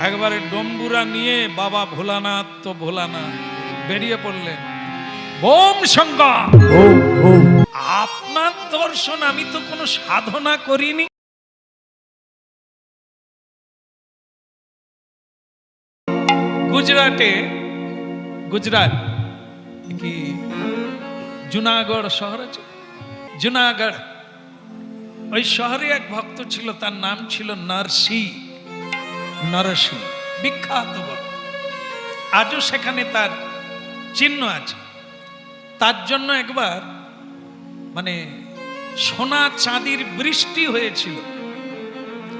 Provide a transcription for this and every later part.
একবারে ডম্বুরা নিয়ে বাবা ভোলানাথ তো ভোলানাথ বেরিয়ে পড়লেন। ওম শঙ্কর, আপনার দর্শন আমি তো কোনো সাধনা করিনি। গুজরাট কি জুনাগড় শহর আছে, জুনাগড়, ওই শহরে এক ভক্ত ছিল, তার নাম ছিল নরসি, বিখ্যাত ভক্ত। আজও সেখানে তার চিহ্ন আছে। তার জন্য একবার মানে সোনা চাঁদির বৃষ্টি হয়েছিল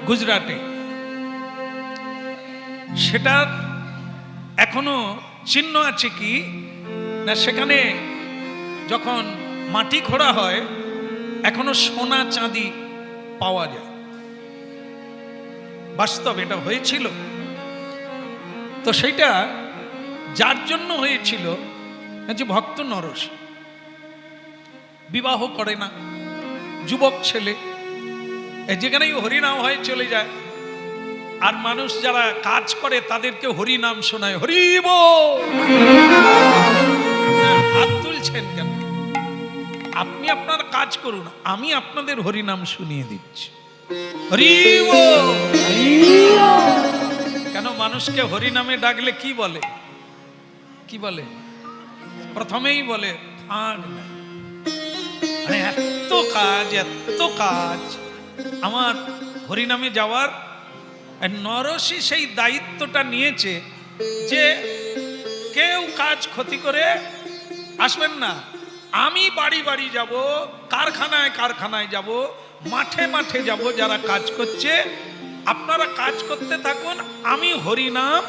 গুজরাটে। সেটার এখনো চিহ্ন আছে কি না, সেখানে যখন মাটি খোঁড়া হয় এখনো সোনা চাঁদি পাওয়া যায়। বাস্তব এটা হয়েছিল। তো সেইটা যার জন্য হয়েছিল যে ভক্ত নরস বিবাহ করে না, যুবক ছেলে, যেখানেই হরিনাম হয় চলে যায়। আর মানুষ যারা কাজ করে তাদেরকে হরিনাম শোনায়, হরি বল। হাত তুলছেন কেন? আপনি আপনার কাজ করুন, আমি আপনাদের হরিনাম শুনিয়ে দিচ্ছি। হরি বল। কেন মানুষকে হরিনামে ডাকলে কি বলে? কি বলে? প্রথমেই বলে ফাঁক নাই, মানে এত কাজ আমার হরিনামে যাওয়ার। নরসি সেই দায়িত্বটা নিয়েছে যে কেউ কাজ ক্ষতি করে আসবেন না। আমি বাড়ি বাড়ি যাব, কারখানায় যাব, মাঠে যাব, যারা কাজ করছে আপনারা কাজ করতে থাকুন, আমি হরিনাম।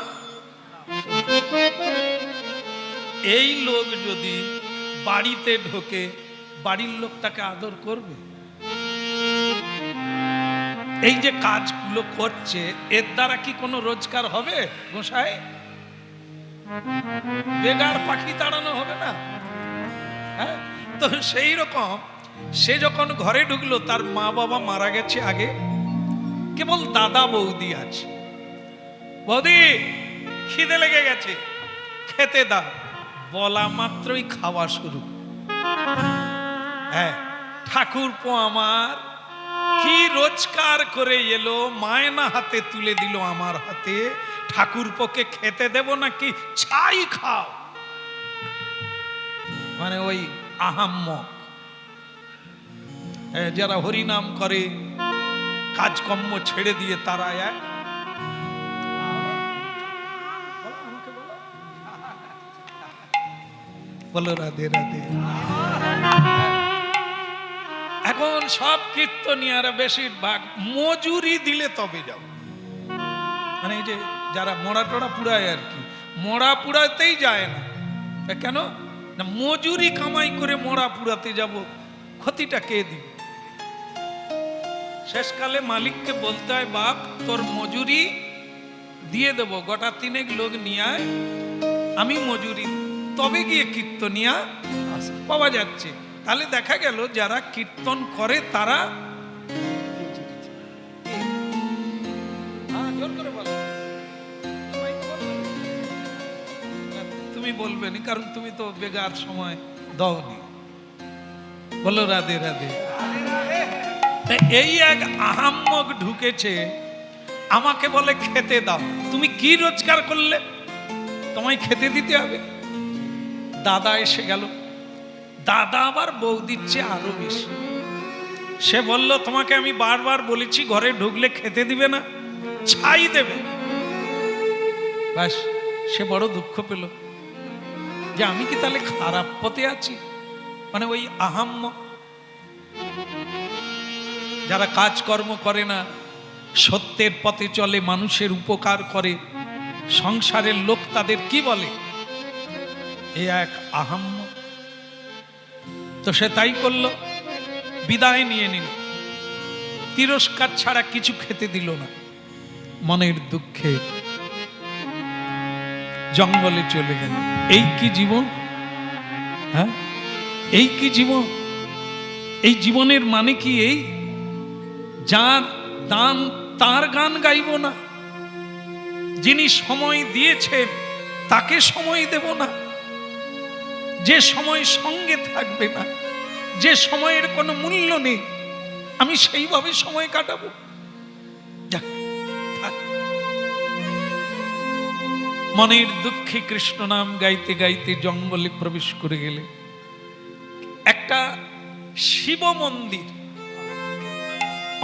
এই লোক যদি বাড়িতে ঢোকে, বাড়ির লোক তাকে আদর করবে? এই যে কাজগুলো করছে এর দ্বারা কি কোনো রোজগার হবে গোসাই? বেগার পাখি তাড়ানো হবে না? হ্যাঁ, তো সেই রকম সে যখন ঘরে ঢুকলো, তার মা বাবা মারা গেছে আগে, কেবল দাদা বৌদি আছে। বৌদি খিদে লেগে গেছে, খেতে দাও। বলা মাত্রই খাওয়া শুরু। হ্যাঁ, ঠাকুরপো আমার কি রোজগার করে এলো, মায়না হাতে তুলে দিল আমার হাতে, ঠাকুরপোকে খেতে দেব নাকি ছাই খাও? মানে ওই আহাম্মক যারা হরিনাম করে, কাজকর্ম ছেড়ে দিয়ে তারা এক বলো রাধে রাধে। এখন সব কীর্তনিয়ারা বেশিরভাগ মজুরি দিলে তবে যাও। মানে এই যে যারা মোড়া টোড়া পুড়ায় আর কি, মোড়া পুড়াতেই যায় না। কেন না, মজুরি কামাই করে মোড়া পুড়াতে যাব, ক্ষতিটা কে দিবে? শেষকালে মালিককে বলতে হয়, বাপ তোর মজুরি দিয়ে দেবো, গোটা তিনেক লোক নিয়ে আয়, আমি মজুরি, তবে গিয়ে কীর্তনিয়া পাওয়া যাচ্ছে। তাহলে দেখা গেল যারা কীর্তন করে তারা তুমি বলবেনি, কারণ তুমি তো বেগার সময় দাওনি। বলো রাধে রাধে। এই এক আহাম্মক ঢুকেছে, আমাকে বলে খেতে দাও। তুমি কি রোজগার করলে? তোমায় খেতে দিতে হবে। দাদা এসে গেল, দাদা আবার বৌদির চেয়ে আরো বেশি। সে বলল, তোমাকে আমি বারবার বলেছি ঘরে ঢুকলে খেতে দিবে না, ছাই দেবে। ব্যাস, সে বড় দুঃখ পেল যে আমি কি তাহলে খারাপ পথে আছি? মানে ওই আহাম্মক যারা কাজকর্ম করে না, সত্যের পথে চলে, মানুষের উপকার করে, সংসারের লোক তাদের কি বলে? এ এক আহাম্মক। তো সে তাই করলো, বিদায় নিয়ে নিল, তিরস্কার ছাড়া কিছু খেতে দিল না। মনের দুঃখে জঙ্গলে চলে গেল। এই কি জীবন? হ্যাঁ, এই কি জীবন? এই জীবনের মানে কি এই? যার দান তার গান গাইব না, যিনি সময় দিয়েছেন তাকে সময় দেব না? যে সময় সঙ্গে থাকবে না, যে সময়ের কোনো মূল্য নেই, আমি সেইভাবে সময় কাটাবো? যাক, থাক। মনের দুঃখে কৃষ্ণ নাম গাইতে গাইতে জঙ্গলে প্রবেশ করে গেলে একটা শিব মন্দির,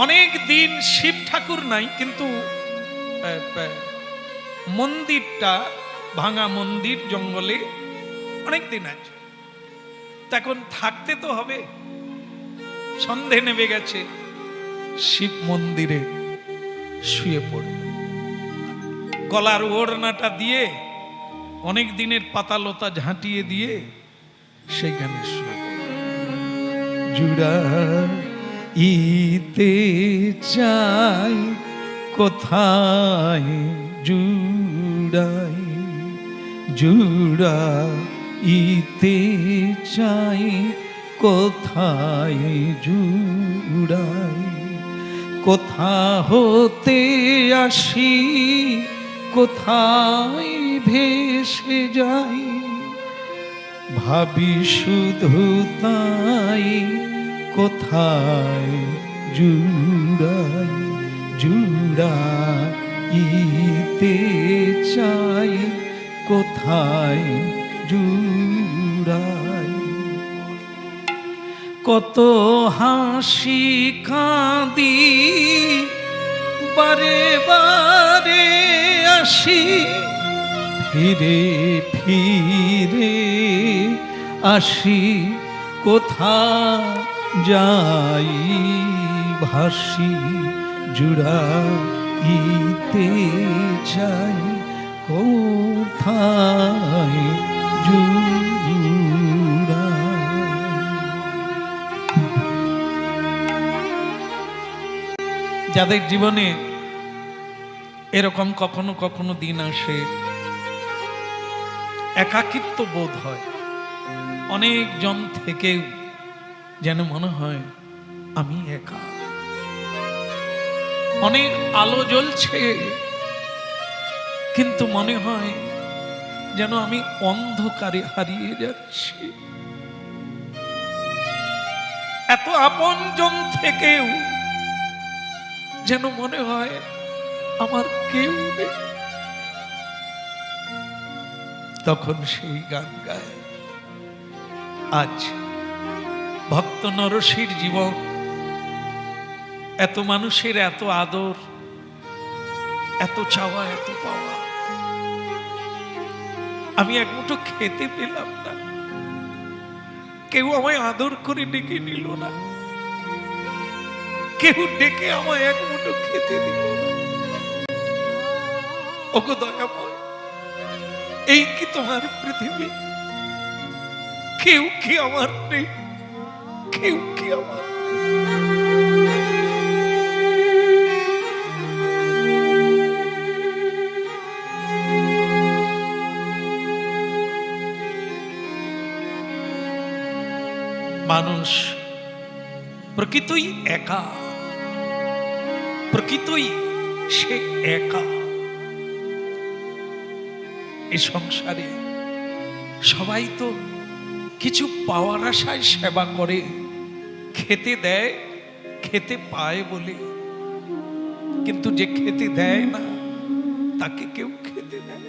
অনেক দিন শিব ঠাকুর নাই, কিন্তু মন্দিরটা ভাঙা মন্দির, জঙ্গলে অনেক দিন আছে। তখন থাকতে তো হবে। সন্ধে নেমে গেছে, শিব মন্দিরে শুয়ে পড়ল, গলার ওড়নাটা দিয়ে অনেক দিনের পাতালতা ঝাঁটিয়ে দিয়ে সেইখানে শুয়ে পড়ল। জুড়াইতে চাই কোথায় জুড়াই, জুড়াইতে চাই কোথায় জুড়াই, কোথা হতে আসি কোথায় ভেসে যাই, ভাবি শুধু তাই কোথায় জুড়াই, জুড়াইতে চাই কোথায় জুড়াই। কত হাসি কাঁদি বারে বারে আসি, ফিরে ফিরে আসি কোথা যাই, ভাসি জুড়াইতে চাই কোথায় জুড়াই। যাদের জীবনে এরকম কখনো কখনো দিন আসে, একাকিত্ব বোধ হয়, অনেক জন থেকেও যেন মনে হয় আমি একা, অনেক আলো জ্বলছে কিন্তু মনে হয় যেন আমি অন্ধকারে হারিয়ে যাচ্ছি। এত আপনজন থেকেও যেন মনে হয় আমার কেউ নেই। তখন সেই গান গায়, আজ ভক্ত নরসির জীবন, এত মানুষের এত আদর, এত চাওয়া, এত পাওয়া, আমি এক মুঠো খেতে পেলাম না, কেউ আমায় আদর করে ডেকে নিল না, কেউ ডেকে আমায় এক মুঠো খেতে দিল না। ওগো দয়াময়, এই কি তোমার পৃথিবী? কেউ কি আমার নেই? কেউ কি আমার মানুষ প্রকৃতই একা, প্রকৃতই সে একা। এই সংসারে সবাই তো কিছু পাওয়ার আশায় সেবা করে, খেতে দেয়, খেতে পায় বলে, কিন্তু যে খেতে দেয় না তাকে কেউ খেতে দেয়।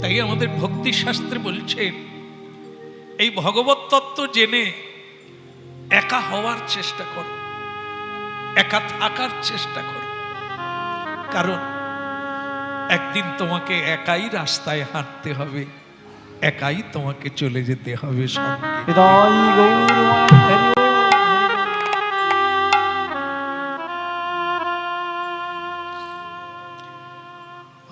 তাই আমাদের ভক্তি শাস্ত্রে বলছে, এই ভগবত তত্ত্ব জেনে একা হওয়ার চেষ্টা করো, একা থাকার চেষ্টা করো, কারণ একদিন তোমাকে একাই রাস্তায় হাঁটতে হবে, একাই তোমাকে চলে যেতে হবে সঙ্গে।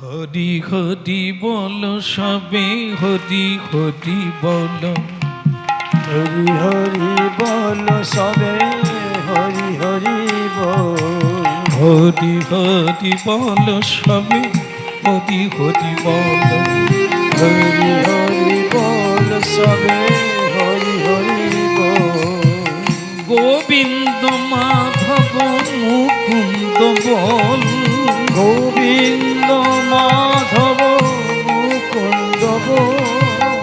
হরি হরি বলো সবে, হরি হরি বলো, হরি হরি বলো সবে, হরি হরি বলো, হরি হরি বলো সবে, হরি হরি বলো, হরি হরি বলো সবে, হরি হরি বলো। গোবিন্দ মাধব মুকুন্দ বল গোবিন্দ মাধব মুকুন্দ বল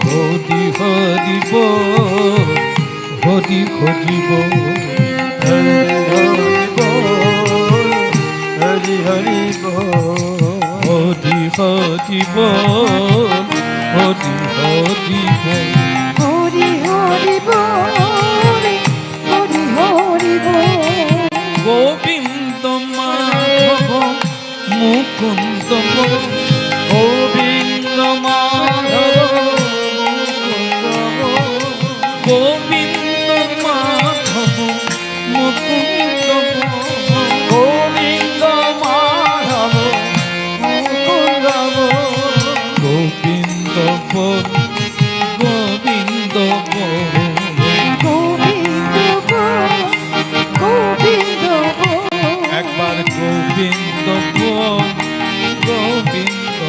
হরি হরি বল হরি হরি বল হরি হরি বল হরি হরি বল হরি হরি বল হরি হরি বল হরি হরি বল হরি হরি বল গোবিন্দ মাধব মুকুন্দ বল গোবিন্দ মাধব মুকুন্দ বল গোবিন্দ মাধব মুকুন্দ বল গোবিন্দ মাধব মুকুন্দ বল গোবিন্দ বল গোবিন্দ বল গোবিন্দ বল গোবিন্দ বল একবার গোবিন্দ বল গোবিন্দ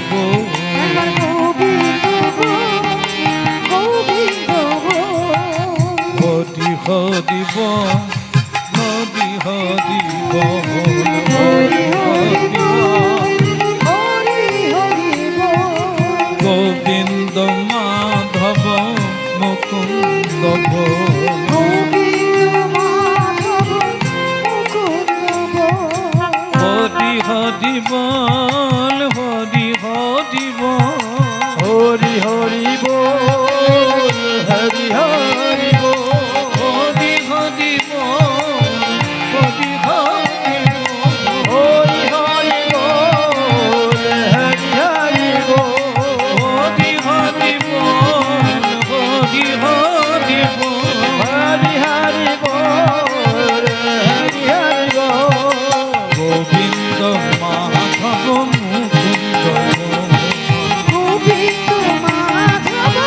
বল একবার গোবিন্দ বল গোবিন্দ বল হরি হরি বল হরি হরি বল হরি হরি বল হরি হরি বল গোবিন্দ মাধব মুকুন্দ বল গোবিন্দ মাধব মুকুন্দ বল হরি হরি বল হরি হরি বল হরি হরি বল হরি হরি বল হরি হরি বল হরি হরি বল হরি হরি বল হরি হরি বল হরি হরি বল হরি হরি বল হরি হরি বল হরি হরি বল গোবিন্দ মাধব মুকুন্দ গোবিন্দ মাধব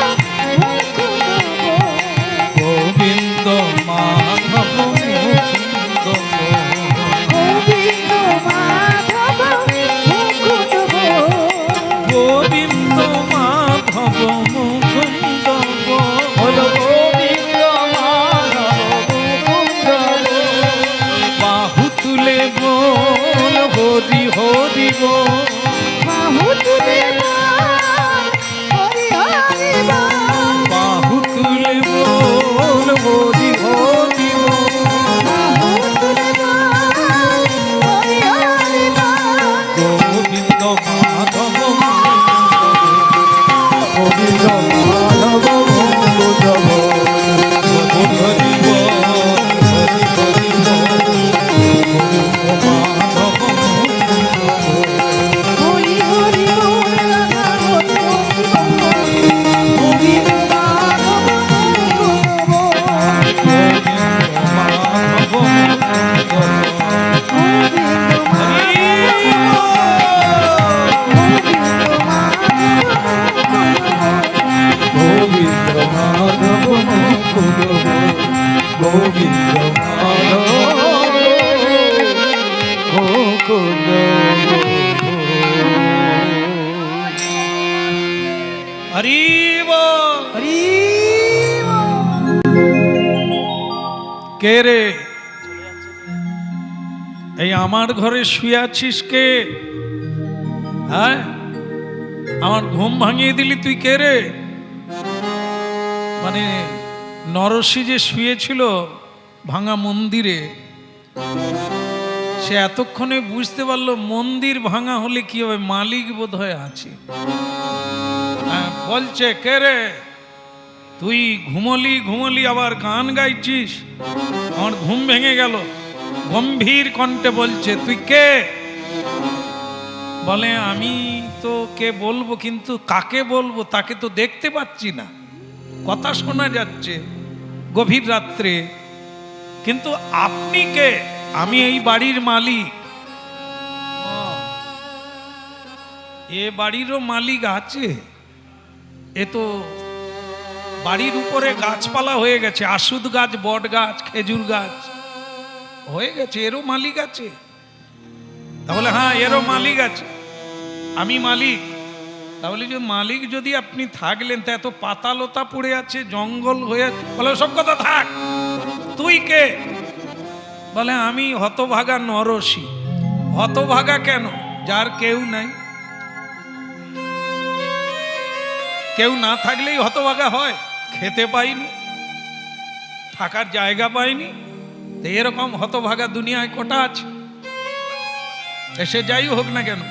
মুকুন্দ বল গোবিন্দ মাধব মুকুন্দ গোবিন্দ মাধব মুকুন্দ বল গোবিন্দ মাধব মুকুন্দ হলো গোবিন্দ মাধব মুকুন্দ বল বাহু তুলে বল হরি হরি বল বাহু তুলে বল হরি হরি বল বাহু তুলে বল হরি হরি বল বাহু তুলে বল হরি হরি বল গোবিন্দ মাধব গোবিন্দ মাধব মুকুন্দ বল হরি বল হরি হরি বল গোবিন্দ মাধব হরি হরি বল রাধা হরি হরি বল গোবিন্দ মাধব মুকুন্দ বল গোবিন্দ মাধব গোবিন্দ গোবিন্দ মাধব মুকুন্দ বল গোবিন্দ মাধব মুকুন্দ হরি বল হরি কে রে এই আমার ঘরে শুয়ে আছিস কে? হ্যাঁ, আমার ঘুম ভাঙিয়ে দিলি তুই কে রে? মানে নরসি যে শুয়েছিল ভাঙা মন্দিরে, সে এতক্ষণে বুঝতে পারলো মন্দির ভাঙা হলে কি হবে, মালিক বোধহয় আছে। হ্যাঁ, বলছে কে রে তুই ঘুমলি আবার গান গাইছিস, আমার ঘুম ভেঙে গেল। গম্ভীর কণ্ঠে বলছে তুই কে? বলে আমি তো কে বলবো, কিন্তু কাকে বলবো তাকে তো দেখতে পাচ্ছি না, কথা শোনা যাচ্ছে গভীর রাত্রে, কিন্তু আপনি কে? আমি এই বাড়ির মালিক। এ বাড়িরও মালিক আছে? এ তো বাড়ির উপরে গাছপালা হয়ে গেছে, আশুদ গাছ, বট গাছ, খেজুর গাছ হয়ে গেছে, এরও মালিক আছে? তাহলে হ্যাঁ, এরও মালিক আছে, আমি মালিক। তাহলে যে মালিক যদি আপনি থাকলেন, তা এত পাতালতা পড়ে আছে, জঙ্গল হয়ে আছে, বলে সব কথা থাক, তুই কে? বলে আমি হতভাগা নরসী। হতভাগা কেন? যার কেউ নাই। কেউ না থাকলেই হতভাগা হয়। খেতে পাইনি, থাকার জায়গা পাইনি, তো এরকম হতভাগা দুনিয়ায় কটা আছে। এসে যাই হোক না কেন,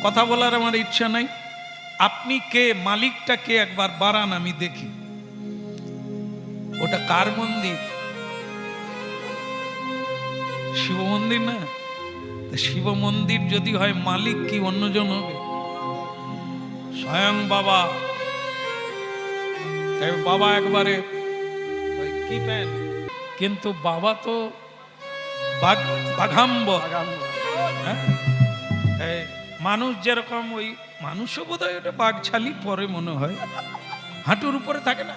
কথা বলার আমার ইচ্ছা নাই। আপনি কে, মালিকটা কে একবার বাড়ান, আমি দেখি। ওটা কার মন্দির? শিব মন্দির না? শিব মন্দির যদি হয়, মালিক কি অন্যজন হবে? স্বয়ং বাবা। তাই বাবা একবারে ওই কি পেন, কিন্তু বাবা তো বাঘাম্বর। হ্যাঁ? এই মানুষ যেরকম, ওই মানুষও বোধ হয় ওটা বাঘছালি পরে মনে হয়, হাঁটুর উপরে থাকে না?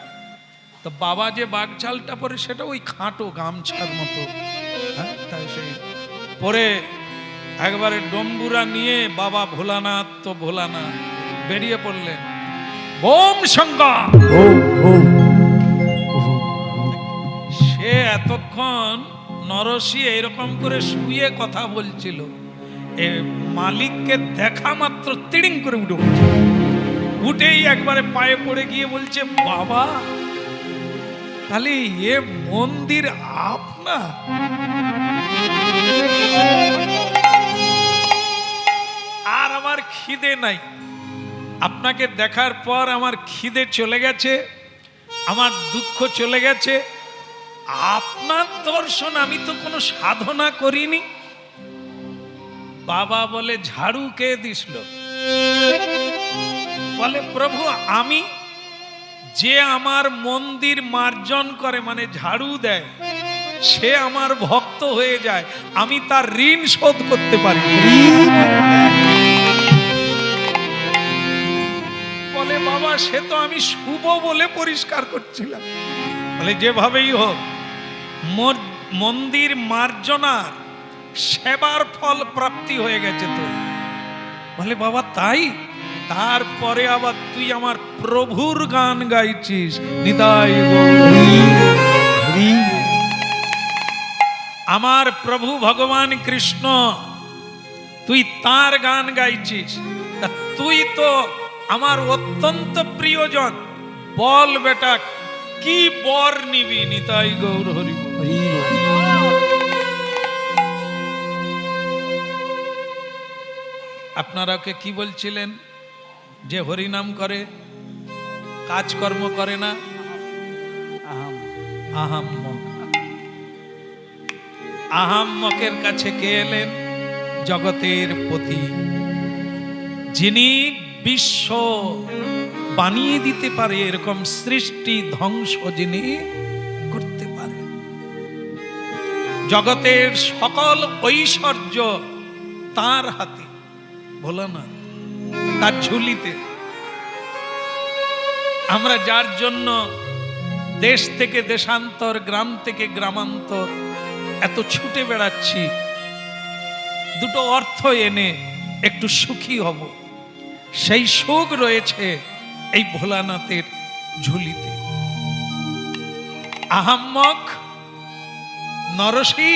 তো বাবা যে বাঘছালটা পরে সেটা ওই খাটো গামছার মতো। হ্যাঁ, তাই সেই পরে একবারে ডম্বুরা নিয়ে বাবা ভোলানাথ তো ভোলানাথ বেরিয়ে পড়লেন। বোম শঙ্কর। সে এতক্ষণ নরসী এইরকম করে শুয়ে কথা বলছিল, এ মালিককে দেখা মাত্র তিড়িং করে উঠে পড়ছে। উঠেই একবারে পায়ে পড়ে গিয়ে বলছে, বাবা তাহলে এ মন্দির আপনার? আর আমার খিদে নাই, আপনাকে দেখার পর আমার খিদে চলে গেছে, আমার দুঃখ চলে গেছে। আপনার দর্শন, আমি তো কোনো সাধনা করিনি। বাবা বলে, ঝাড়ু কে দিছিল? বলে, প্রভু আমি। যে আমার মন্দির মার্জন করে, মানে ঝাড়ু দেয়, সে আমার ভক্ত হয়ে যায়, আমি তার ঋণ শোধ করতে পারি। বলে, বাবা সে তো আমি শুভ বলে পরিষ্কার করছিলাম। বলে, যেভাবেই হোক মন্দির মার্জনার সেবার ফল প্রাপ্তি হয়ে গেছে তো। বলে, বাবা তাই? তারপরে আবার তুই আমার প্রভুর গান গাইছিস, নিতাই গৌর। আমার প্রভু ভগবান কৃষ্ণ, তুই তার গান গাইছিস, তা তুই তো আমার অত্যন্ত প্রিয়জন। বল বেটা, কি বর নিবি? নিতাই গৌর হরি। আপনারা ওকে কি বলছিলেন? যে হরিনাম করে, কাজকর্ম করে না, আহাম্মক। আহাম্মকের কাছে কে এলেন? জগতের পতি, যিনি বিশ্ব বানিয়ে দিতে পারে, এরকম সৃষ্টি ধ্বংস যিনি করতে পারে। জগতের সকল ঐশ্বর্য তার হাতে, ভোলানাথ, তার ঝুলিতে। আমরা যার জন্য দেশ থেকে দেশান্তর, গ্রাম থেকে গ্রামান্তর এত ছুটে বেড়াচ্ছি, দুটো অর্থ এনে একটু সুখী হব, সেই সুখ রয়েছে এই ভোলানাথের ঝুলিতে। আহাম্মক নরসী,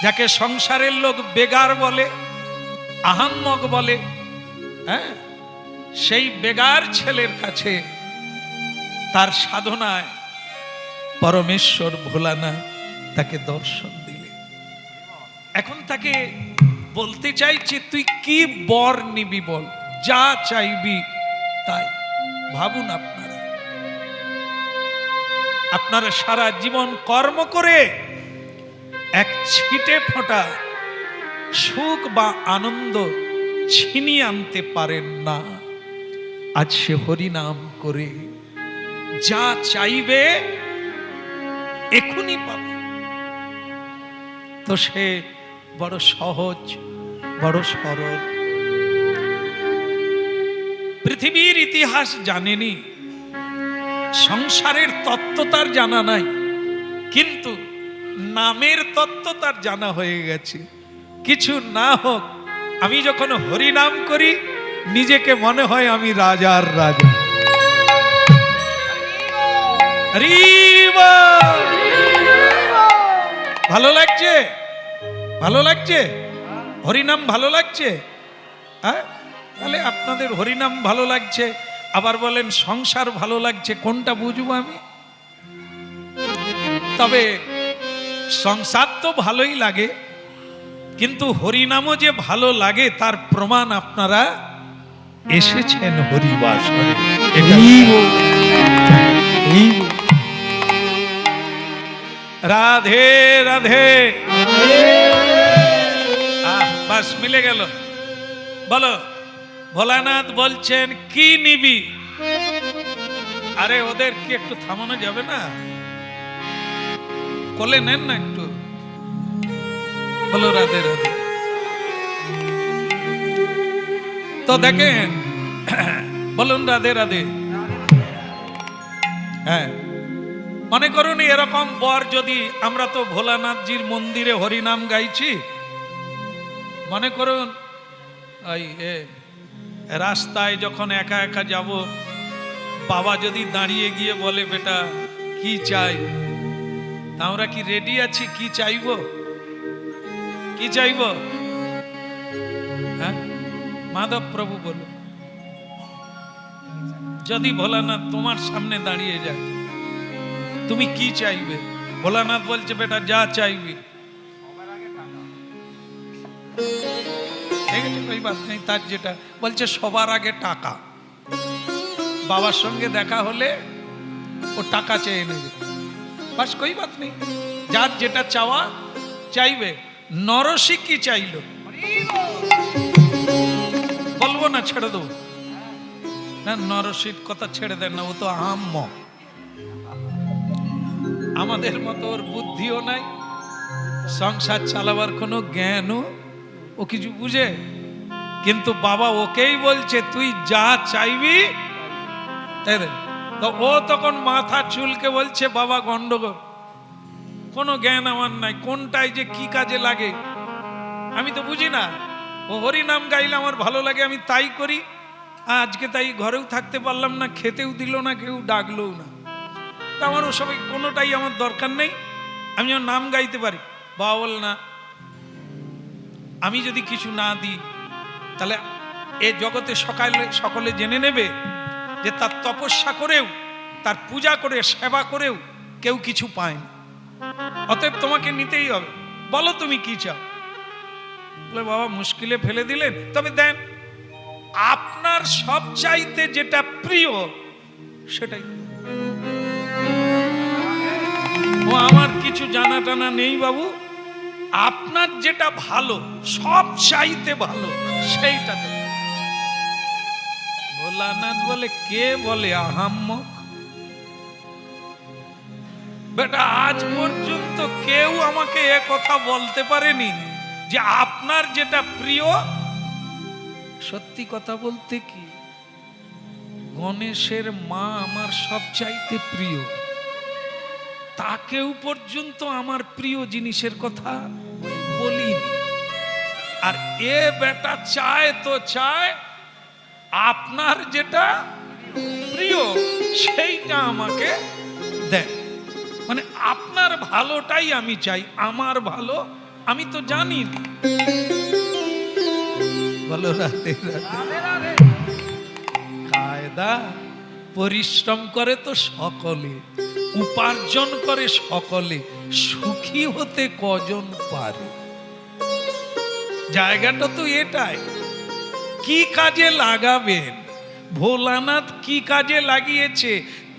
যাকে সংসারের লোক বেগার বলে, আহাম্মক বলে, হ্যাঁ, সেই বেগার ছেলের কাছে তার সাধনায় পরমেশ্বর ভোলানাথ তাকে দর্শন দিলে। এখন তাকে বলতে চাইছে, তুই কি বর নিবি বল, যা চাইবি তাই। ভাবুন আপনারা সারা জীবন কর্ম করে এক ছিটে ফোঁটা সুখ বা আনন্দ ছিনিয়ে আনতে পারেন না। আজ সে হরিনাম করে যা চাইবে এখনই পাবে। তো সে বড় সহজ, বড় সরল। পৃথিবীর ইতিহাস জানেনি, সংসারের তত্ত্ব তার জানা নাই, কিন্তু নামের তত্ত্ব তার জানা হয়ে গেছে। কিছু না হোক, আমি যখন হরিনাম করি নিজেকে মনে হয় আমি রাজার রাজা। ভালো লাগছে? ভালো লাগছে? হরিনাম ভালো লাগছে? হ্যাঁ, তাহলে আপনাদের হরিনাম ভালো লাগছে, আবার বলেন সংসার ভালো লাগছে, কোনটা বুঝবো আমি? তবে সংসার তো ভালোই লাগে, কিন্তু হরিনামও যে ভালো লাগে তার প্রমাণ আপনারা এসেছেন হরিবাসরে। রাধে রাধে। বাস মিলে গেল। বলো, ভোলানাথ বলছেন কি নিবি? আরে ওদের কি একটু থামানো যাবে না? কোলে নেন না একটু। বলো রাধে রাধে। তো দেখেন, বলুন রাধে রাধে। হ্যাঁ, মনে করুন এরকম বর যদি, আমরা তো ভোলানাথজির মন্দিরে হরিনাম গাইছি, মনে করুন ওই রাস্তায় যখন একা একা যাব, বাবা যদি দাঁড়িয়ে গিয়ে বলে বেটা কি চাই, তা আমরা কি রেডি আছি? কি চাইবো? কি চাইবো? হ্যাঁ, মাধব প্রভু বলো, যদি ভোলানাথ তোমার সামনে দাঁড়িয়ে যায় তুমি কি চাইবে? ভোলানাথ বলছে বেটা যা চাইবি। ঠিক আছে, কোই বাত নেই। তার যেটা বলছে সবার আগে টাকা, বাবার সঙ্গে দেখা হলে ও টাকা চেয়ে নেবে, বাস কোই বাত নেই। যার যেটা চাওয়া চাইবে। নরসি কি চাইলো বলবো না, ছেড়ে দেবো না, নরসির কথা ছেড়ে দেন না, ও তো আহাম্ম। আমাদের মতো ওর বুদ্ধিও নাই, সংসার চালাবার কোনো জ্ঞানও ও কিছু বুঝে, কিন্তু বাবা ওকেই বলছে তুই যা চাইবি তাই দে। তো ও তখন মাথা চুলকে বলছে বাবা গন্ডগোল, কোনো জ্ঞান আমার নাই, কোনটাই যে কি কাজে লাগে আমি তো বুঝি না। ও হরিনাম গাইলে আমার ভালো লাগে, আমি তাই করি। আজকে তাই ঘরেও থাকতে পারলাম না, খেতেও দিল না, কেউ ডাকলোও না। তা আমার ওসব কোনোটাই আমার দরকার নেই, আমি যেন নাম গাইতে পারি। বাবা বল না, আমি যদি কিছু না দিই তাহলে এ জগতে সকলে জেনে নেবে যে তার তপস্যা করেও, তার পূজা করে, সেবা করেও কেউ কিছু পায় না। অতএব তোমাকে নিতেই হবে, বলো তুমি কি চাও। বলে বাবা মুশকিলে ফেলে দিলেন, তবে দেন আপনার সব চাইতে যেটা প্রিয় সেটাই। ও আমার কিছু জানা টানা নেই বাবু, আপনার যেটা ভালো, সব চাইতে ভালো সেইটা দেন। ভোলানাথ বলে কে বলে আহাম্মক? বেটা আজ পর্যন্ত কেউ আমাকে এ কথা বলতে পারেনি যে আপনার যেটা প্রিয়। সত্যি কথা বলতে কি, গণেশের মা আমার সব চাইতে প্রিয়, তাকেও পর্যন্ত আমার প্রিয় জিনিসের কথা বলিনি। আর এ বেটা চায় তো চায় আপনার যেটা প্রিয় সেইটা আমাকে দেন, মানে আপনার ভালোটাই আমি চাই, আমার ভালো আমি তো জানি। বলো রাধে রাধে। কায়দা পরিশ্রম করে তো সকলে, উপার্জন করে সকলে, সুখী হতে কজন পারে? জায়গাটা তো এটাই। কি কাজে লাগাবেন? ভোলানাথ কি কাজে লাগিয়েছে?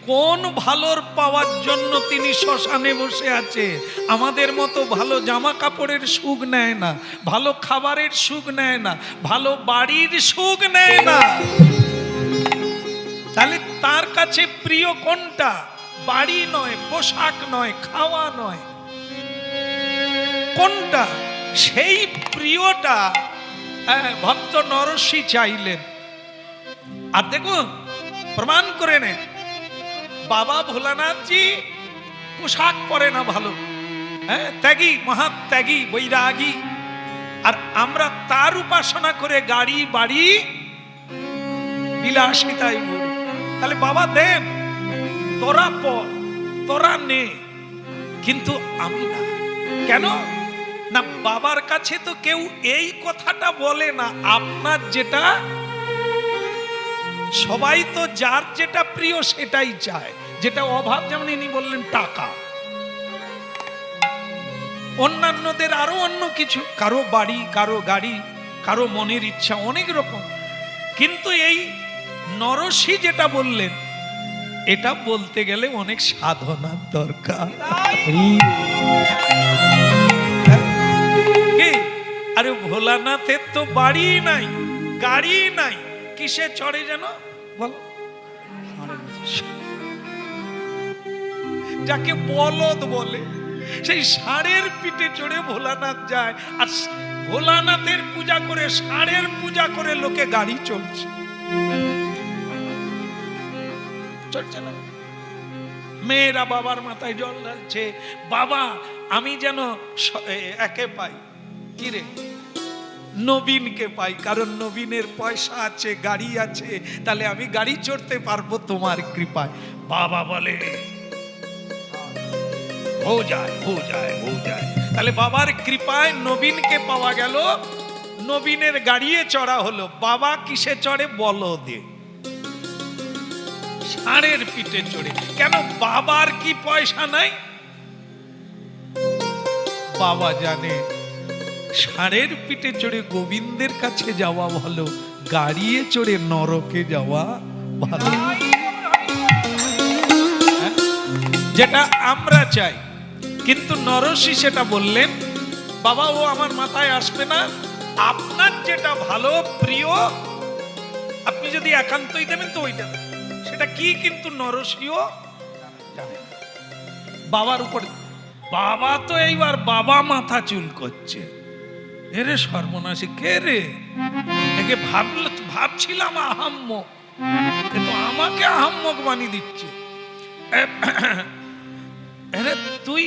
কোন ভালোর পাওয়ার জন্য তিনি শ্মশানে বসে আছে? আমাদের মতো ভালো জামা কাপড়ের সুখ নেয় না, ভালো খাবারের সুখ নেয় না, ভালো বাড়ির সুখ নেয় না। তাহলে তার কাছে প্রিয় কোনটা? বাড়ি নয়, পোশাক নয়, খাওয়া নয়, কোনটা? সেই প্রিয়টা ভক্ত নরসি চাইলেন। আর দেখুন প্রমাণ করে নে, বাবা ভোলানাথজি পোশাক পরে না ভালো, ত্যাগী, মহাত্যাগী, বৈরাগী। আর আমরা তার উপাসনা করে গাড়ি বাড়ি বিলাসিতায় ভরি। তাহলে বাবা দেন, তোরা পর, তোরা নে, কিন্তু আমি না। কেন না, বাবার কাছে তো কেউ এই কথাটা বলে না। আপনার যেটা, সবাই তো যার যেটা প্রিয় সেটাই চায়, যেটা অভাব। যেমন ইনি বললেন টাকা, অন্যান্যদের আরো অন্য কিছু, কারো বাড়ি, কারো গাড়ি, কারো মনের ইচ্ছা, অনেক রকম। কিন্তু এই নরসি যেটা বললেন, এটা বলতে গেলে অনেক সাধনার দরকার। কি? আরে ভোলানাথের তো বাড়ি নাই, গাড়ি নাই, কিসে চড়ে যেন বল, যাকে বলদ বলে, সেই ষাঁড়ের পিঠে চড়ে ভোলানাথ যায়। আর ভোলানাথের পূজা করে, ষাঁড়ের পূজা করে লোকে গাড়ি চলছে, চলছে না? মেয়েরা বাবার মাথায় জল ঢালছে, বাবা আমি যেন একে পাই, কি রে, নবীনকে পাই, কারণ নবীনের পয়সা আছে, গাড়ি আছে, তাহলে আমি গাড়ি চড়তে পারবো তোমার কৃপায়। বাবা বলে হো যায়, হো যায়, হো যায়। তাহলে বাবার কৃপায় নবীনকে পাওয়া গেল, নবীনের গাড়িয়ে চড়া হলো। বাবা কিসে চড়ে? বলদে, ষাঁড়ের পিঠে চড়ে। কেন? বাবার কি পয়সা নাই? বাবা জানে ষাঁড়ের পিঠে চড়ে গোবিন্দের কাছে যাওয়া ভালো, গাড়িয়ে চড়ে নরকে যাওয়া ভালো। যেটা আমরা চাই। কিন্তু নরসি সেটা বললেন, বাবা ও আমার মাথায় আসবে না, আপনার যেটা ভালো প্রিয় আপনি যদি একান্তই দেবেন তো ওইটা দেবেন। সেটা কি? কিন্তু নরসিও জানেন বাবার উপর। বাবা তো এইবার বাবা মাথা চুল করছে, এরে সর্বনাশী, কে রে একে? ভাবছিলাম আহাম্মক, কিন্তু আমাকে আহাম্মক বানিয়ে দিচ্ছে। আরে তুই,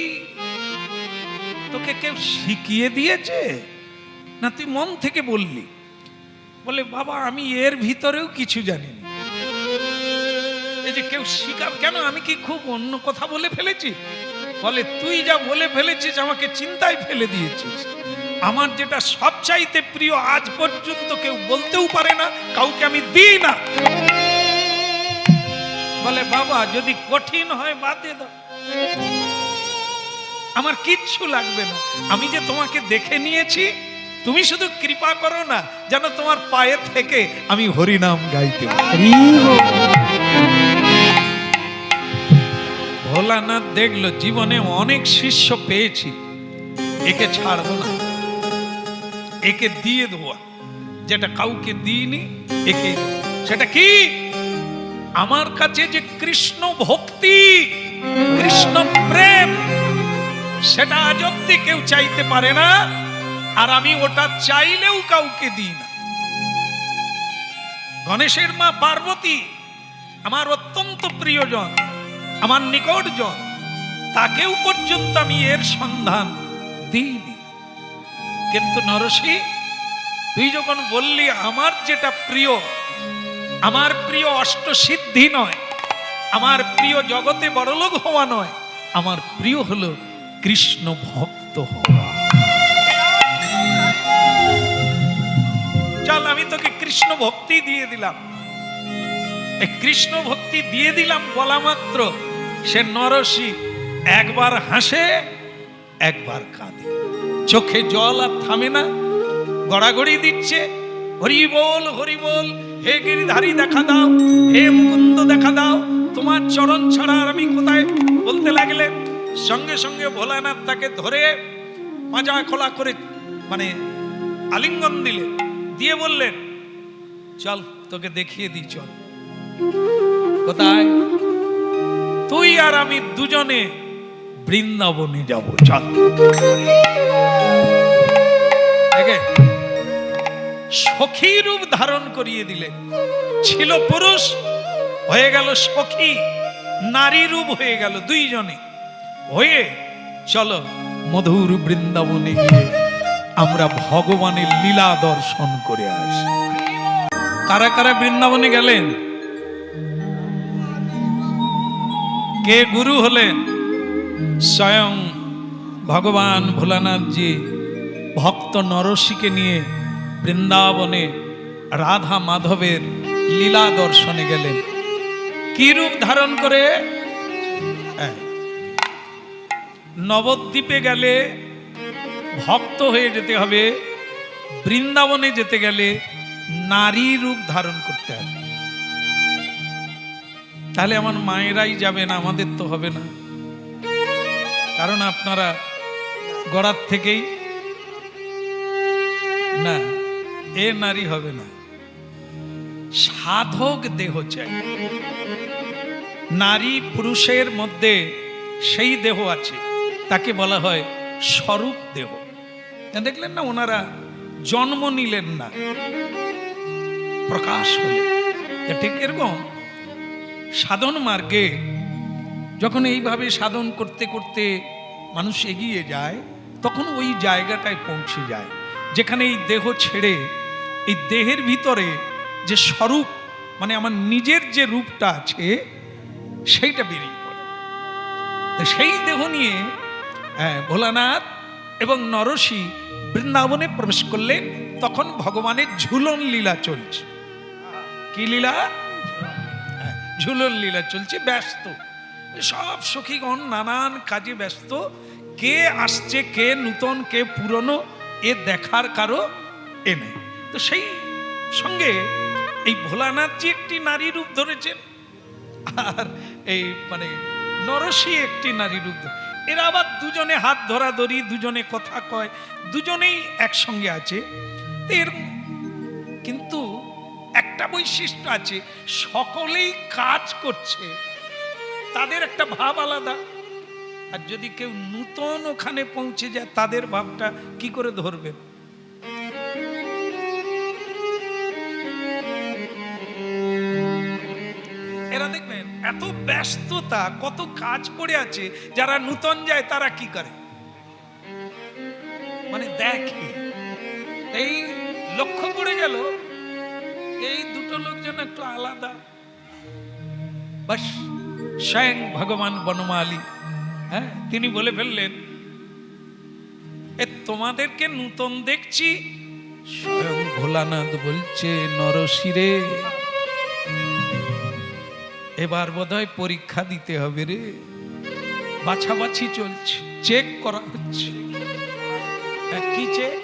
তোকে কেউ শিখিয়ে দিয়েছে না তুই মন থেকে বললি? বলে বাবা আমি এর ভিতরেও কিছু জানিনি। এই যে কেউ শিখা, কেন আমি কি খুব অন্য কথা বলে ফেলেছি? বলে তুই যা বলে ফেলেছিস আমাকে চিন্তায় ফেলে দিয়েছিস। আমার যেটা সবচাইতে প্রিয় আজ পর্যন্ত কেউ বলতেও পারে না, কাউকে আমি দিই না। বলে বাবা যদি কঠিন হয় বাদ দিয়ে দাও, আমার কিচ্ছু লাগবে না। আমি যে তোমাকে দেখে নিয়েছি, তুমি শুধু কৃপা করো না যেন তোমার পায়ে থেকে আমি হরিনাম গাইতে পারি। ভোলানাথ দেখলো জীবনে অনেক শিষ্য পেয়েছি, একে ছাড়বো না, একে দিয়ে দেবো। যেটা কাউকে দিইনি একে। সেটা কি? আমার কাছে যে কৃষ্ণ ভক্তি, কৃষ্ণ প্রেম, সেটা আজ অব্দি কেউ চাইতে পারে না, আর আমি ওটা চাইলেও কাউকে দিই না। গণেশের মা পার্বতী আমার অত্যন্ত প্রিয়জন, আমার নিকটজন, তাকেও পর্যন্ত আমি এর সন্ধান দিইনি। কিন্তু নরসি তুই যখন বললি আমার যেটা প্রিয়, আমার প্রিয় অষ্টসিদ্ধি নয়, আমার প্রিয় জগতে বড়লোক হওয়া নয়, আমার প্রিয় হলো কৃষ্ণ ভক্ত হওয়া। চল আমি তোকে কৃষ্ণ ভক্তি দিয়ে দিলাম। এই কৃষ্ণ ভক্তি দিয়ে দিলাম বলা মাত্র সে নরসি একবার হাসে, একবার কাঁদে, চোখে জল আর থামে না, গড়াগড়ি দিচ্ছে, হরি বল হরি বল, হে গিরিধারী দেখা দাও, হে মুকুন্দ দেখা দাও, তোমার চরণ ছাড়া আর আমি কোথায়, বলতে লাগলেন। সঙ্গে সঙ্গে ভোলানাথ তাকে ধরে মাজা খোলা করে মানে আলিঙ্গন দিলেন, দিয়ে বললেন চল তোকে দেখিয়ে দিই, চল। কোথায়? তুই আর আমি দুজনে বৃন্দাবনে যাব, চল। সখী রূপ ধারণ করিয়ে দিলেন। ছিল পুরুষ, হয়ে গেল সখী, নারী রূপ হয়ে গেল, দুইজনে হয়ে চলো মধুর বৃন্দাবনে গিয়ে আমরা ভগবানের লীলা দর্শন করে আসি। কারা কারা বৃন্দাবনে গেলেন? কে গুরু হলেন? স্বয়ং ভগবান ভোলানাথজি ভক্ত নরসিকে নিয়ে বৃন্দাবনে রাধা মাধবের লীলা দর্শনে গেলেন। কি রূপ ধারণ করে? নবদ্বীপে গেলে ভক্ত হয়ে যেতে হবে, বৃন্দাবনে যেতে গেলে নারী রূপ ধারণ করতে হবে। তাহলে আমার মায়েরাই যাবেন, আমাদের তো হবে না। কারণ আপনারা গড়ার থেকেই না, এ নারী হবে না, সাধক দেহ চাই। নারী পুরুষের মধ্যে সেই দেহ আছে, তাকে বলা হয় স্বরূপ দেহ। দেখলেন না, ওনারা জন্ম নিলেন না, প্রকাশ হলেন। ঠিক এরকম সাধন মার্গে যখন এইভাবে সাধন করতে করতে মানুষ এগিয়ে যায়, তখন ওই জায়গাটায় পৌঁছে যায় যেখানে এই দেহ ছেড়ে এই দেহের ভিতরে যে স্বরূপ, মানে আমার নিজের যে রূপটা আছে সেইটা বেরিয়ে পড়ে। তো সেই দেহ নিয়ে ভোলানাথ এবং নরসি বৃন্দাবনে প্রবেশ করলেন। তখন ভগবানের ঝুলন লীলা চলছে। কি লীলা? ঝুলন লীলা চলছে। ব্যস্ত সব সখীগণ নানান কাজে ব্যস্ত। কে আসছে, কে নূতন, কে পুরনো, এ দেখার কারো এ নেই। তো সেই সঙ্গে এই ভোলানাথজি একটি নারী রূপ ধরেছেন, আর এই মানে নরসি একটি নারী রূপ। এরা আবার দুজনে হাত ধরাধরি, দুজনে কথা কয়, দুজনেই একসঙ্গে আছে। এর কিন্তু একটা বৈশিষ্ট্য আছে, সকলেই কাজ করছে, তাদের একটা ভাব আলাদা। আর যদি কেউ নূতন ওখানে পৌঁছে যায়, তাদের ভাবটা কি করে ধরবেন? এরা দেখবেন এত ব্যস্ততা, কত কাজ পড়ে আছে। যারা নূতন যায় তারা কি করে, মানে দেখে। এই লক্ষ্য পড়ে গেল, এই দুটো লোক যেন একটু আলাদা। বাস স্বয়ং ভগবান বনমালী তিনি বলে ফেললেন, এ তোমাদেরকে নূতন দেখছি। স্বয়ং ভোলানাথ বলছে, নরসিরে এবার বোধহয় পরীক্ষা দিতে হবে রে। বাছাবাছি চলছে, চেক করা হচ্ছে। কি চেক?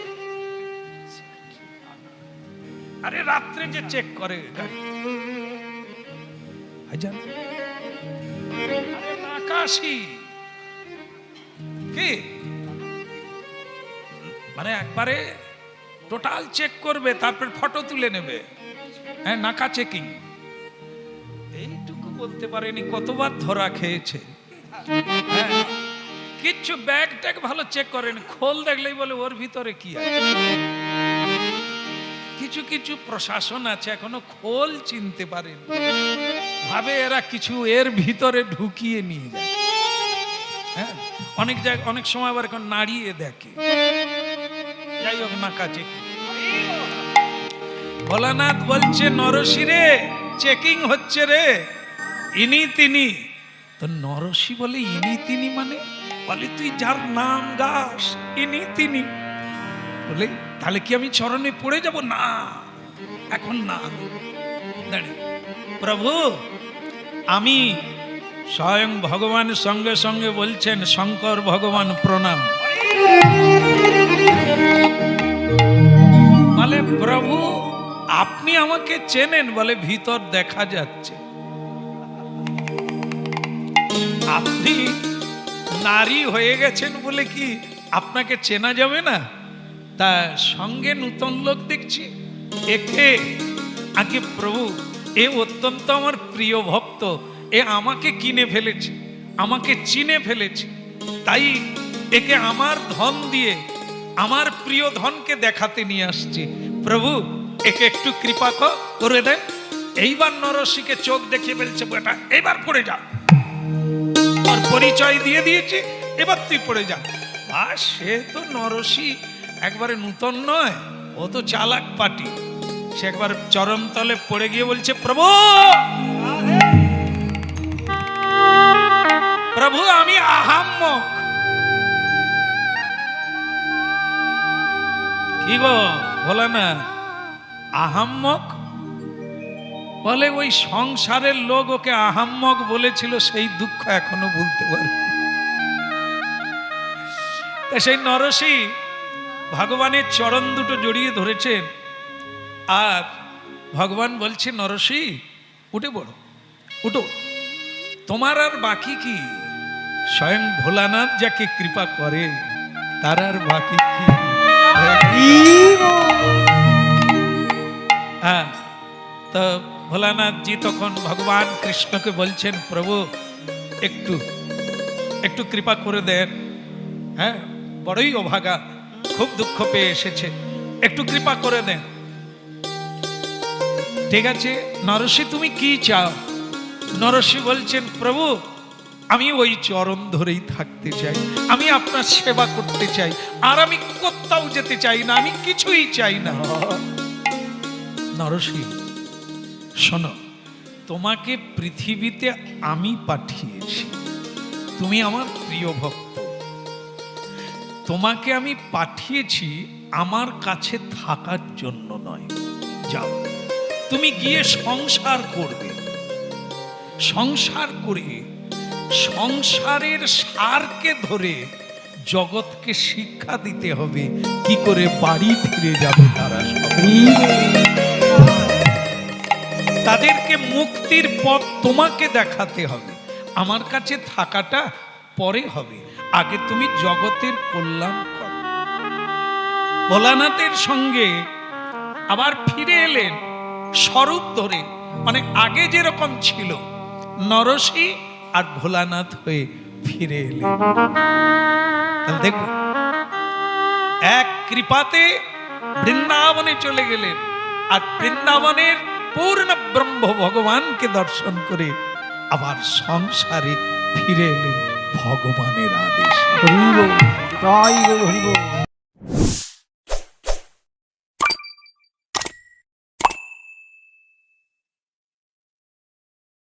আরে রাত্রে যে চেক করে গাড়ি, আকাশি কি মানে একবারে টোটাল চেক করবে, তারপর ফটো তুলে নেবে। হ্যাঁ, নাকা চেকিং। এইটুকু বলতে পারেনি, কতবার ধরা খেয়েছে। হ্যাঁ, কিচ্ছু ব্যাগ ট্যাগ ভালো চেক করেনি, খোল দেখলেই বলে ওর ভিতরে কি আছে। কিছু কিছু প্রশাসন আছে এখনো খোল চিনতে পারেনি, ভাবে এরা কিছু এর ভিতরে ঢুকিয়ে নিয়ে যায়। হ্যাঁ, অনেক জায়গায় অনেক সময় আবার এখন নাড়িয়ে দেখে। যাই হোক, নাকা চেকিং। ভোলানাথ বলছে, নরসি রে চেকিং হচ্ছে রে, ইনি তিনি। তো নরসি বলে, ইনি তিনি মানে? বলে, তুই যার নাম গাস ইনি তিনি। বলে, তাহলে কি আমি চরণে পড়ে যাব? না, এখন না। প্রভু, আমি স্বয়ং ভগবানের সঙ্গে সঙ্গে বলছেন, শঙ্কর ভগবান প্রণাম। বলে, প্রভু আপনি আমাকে চেনেন? বলে, ভিতর দেখা যাচ্ছে। আপনি নারী হয়ে গেছেন বলে কি আপনাকে চেনা যাবে না? তা সঙ্গে নূতন লোক দেখছি, একে আগে প্রভু, এ অত্যন্ত আমার প্রিয় ভক্ত, এ আমাকে কিনে ফেলেছে, আমাকে চিনে ফেলেছে, তাই একে আমার ধন দিয়ে আমার প্রিয় ধনকে দেখাতে নিয়ে আসছি। প্রভু একে একটু কৃপা করে দেন। এইবার নরসিকে চোখ দেখিয়ে ফেলছে, বেটা এইবার পড়ে যা, তোর পরিচয় দিয়ে দিয়েছে, এবার তুই পড়ে যা। আর সে তো নরসি একবারে নূতন নয়, ও তো চালাক পাটি। সে একবার চরণ তলে পড়ে গিয়ে বলছে, প্রভু প্রভু আমি আহাম্মক, কি গো বলে না আহাম্মক, বলে ওই সংসারের লোক ওকে আহাম্মক বলেছিল, সেই দুঃখ এখনো ভুলতে পারে। তা সেই নরসি ভগবানের চরণ দুটো জড়িয়ে ধরেছেন, আর ভগবান বলছে নরসি উঠে পড়ো, উঠো, তোমার আর বাকি কি? স্বয়ং ভোলানাথ যাকে কৃপা করে তার আর বাকি কি? হ্যাঁ, তো ভোলানাথ জি তখন ভগবান কৃষ্ণকে বলছেন, প্রভু একটু একটু কৃপা করে দেন, হ্যাঁ বড়ই অভাগা, খুব দুঃখ পেয়ে এসেছে, একটু কৃপা করে দেন। ঠিক আছে নরসি তুমি কি চাও? নরসি বলছেন, প্রভু আমি ওই চরণ ধরেই থাকতে চাই, আমি আপনার সেবা করতে চাই, আর আমি কোথাও যেতে চাই না, আমি কিছুই চাই না। নরসি শোনো, তোমাকে পৃথিবীতে আমি পাঠিয়েছি, তুমি আমার প্রিয় ভক্ত, তোমাকে আমি পাঠিয়েছি আমার কাছে থাকার জন্য নয়। যাও তুমি গিয়ে সংসার করবে, সংসার করে সংসারের সারকে ধরে জগৎকে শিক্ষা দিতে হবে কি করে বাড়ি ফিরে যাবে তারা সবাই। তাদেরকে মুক্তির পথ তোমাকে দেখাতে হবে, আমার কাছে থাকাটা পরে হবে, আগে তুমি জগতের কল্যাণ করো। ভোলানাথের সঙ্গে আবার ফিরে এলেন স্বরূপ ধরে, মানে আগে যেরকম ছিল নরসি আর ভোলানাথ হয়ে ফিরে এলেন। তাহলে দেখো এক কৃপাতে বৃন্দাবনে চলে গেলেন, আর বৃন্দাবনের পূর্ণ ব্রহ্ম ভগবানকে দর্শন করে আবার সংসারে ফিরে এলেন ভগবানের আদেশে। হরি বল, তাই হরি বল।